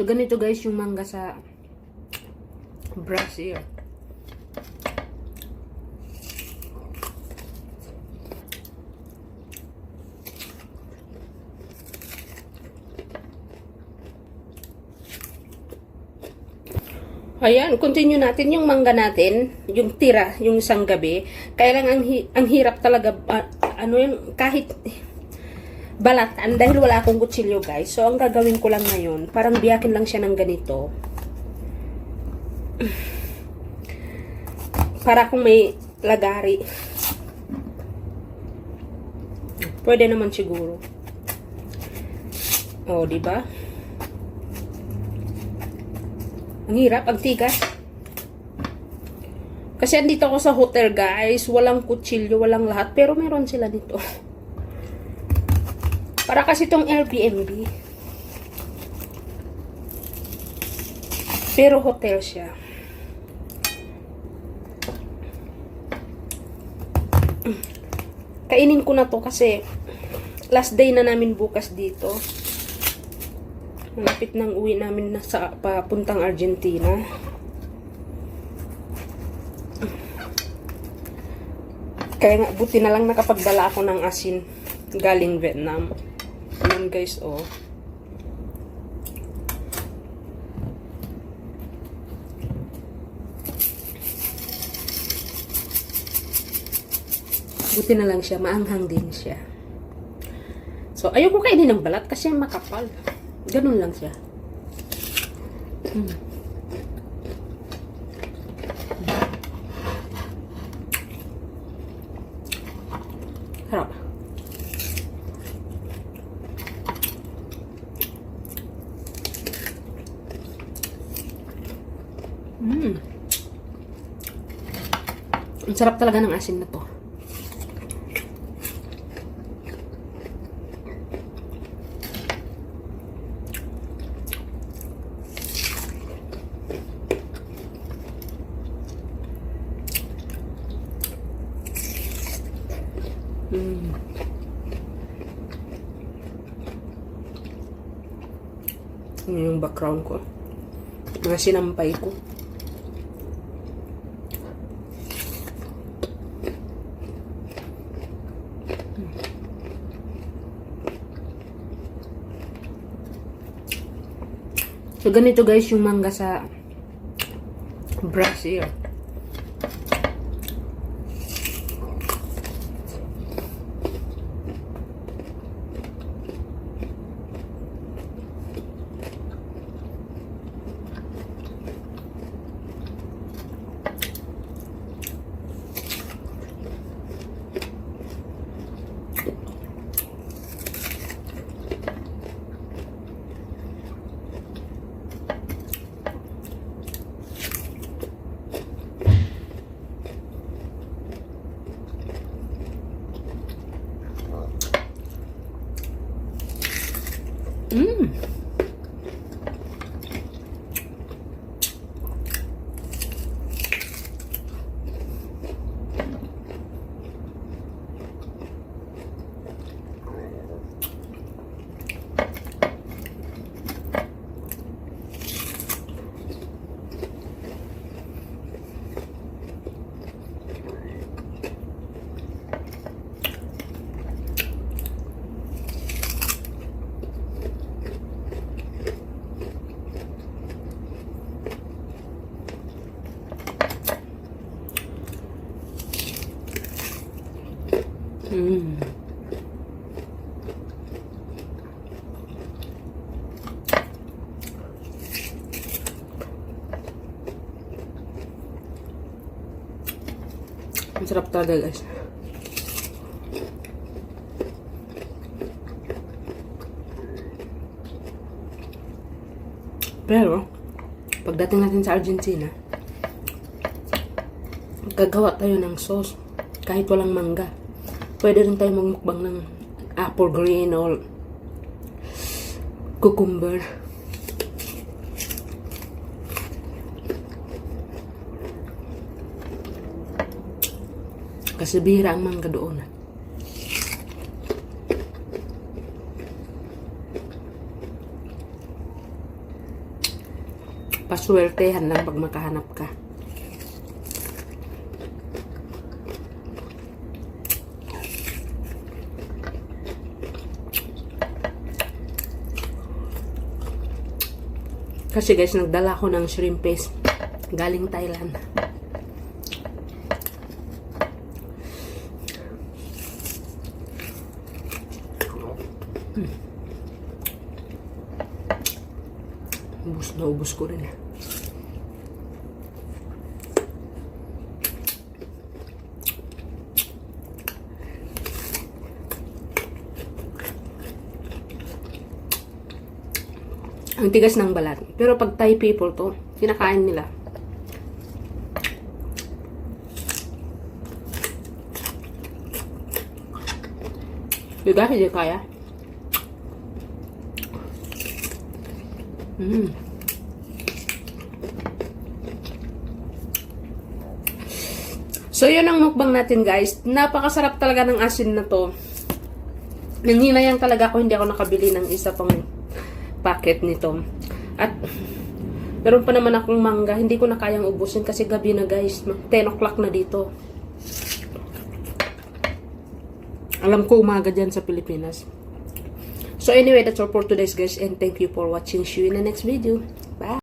So, ganito guys yung mangga sa Brazil. Ayan, continue natin yung mangga natin, yung tira, yung isang gabi. Kaya lang ang hirap talaga, ano yun, kahit balatan, dahil wala akong kutsilyo guys. So, ang gagawin ko lang ngayon, parang biyakin lang siya ng ganito. Para kung may lagari. Pwede naman siguro. Oh, di ba? Ang hirap, ang tigas. Kasi andito ako sa hotel, guys. Walang kutsilyo, walang lahat. Pero meron sila dito. Para kasi itong Airbnb. Pero hotel siya. Kainin ko na to kasi last day na namin bukas dito. Malapit nang uwi namin na sa papuntang Argentina. Kaya nga, buti na lang nakapagdala ako ng asin galing Vietnam. Ayan guys, oh. Buti na lang siya, maanghang din siya. So, ayoko kainin ng balat kasi makapal. Ganun lang siya. Harap. Ang sarap talaga ng asin na to. Ano yung background ko? Mga sinampay ko. So, ganito guys yung mangga sa Brazil. Ang sarap talaga guys. Pero, pagdating natin sa Argentina, gagawa tayo ng sauce kahit walang mangga. Pwede rin tayo magmukbang ng apple green or cucumber. Kasi bihira ang mangga doon. paswertehan lang pag makahanap ka. Kasi guys, nagdala ko ng shrimp paste galing Thailand. Ubus na ubus ko rin. Ang tigas ng balat. Pero pag Thai people to, kinakain nila. Diba? Hindi kaya. So, yun ang mukbang natin, guys. Napakasarap talaga ng asin na to. Nanginayang talaga ako, hindi ako nakabili ng isa pang packet nito. At meron pa naman akong mangga. Hindi ko na kayang ubusin kasi gabi na, guys. 10 o'clock na dito. Alam ko umaga dyan sa Pilipinas. So anyway, that's all for today's, guys. And thank you for watching. See you in the next video. Bye!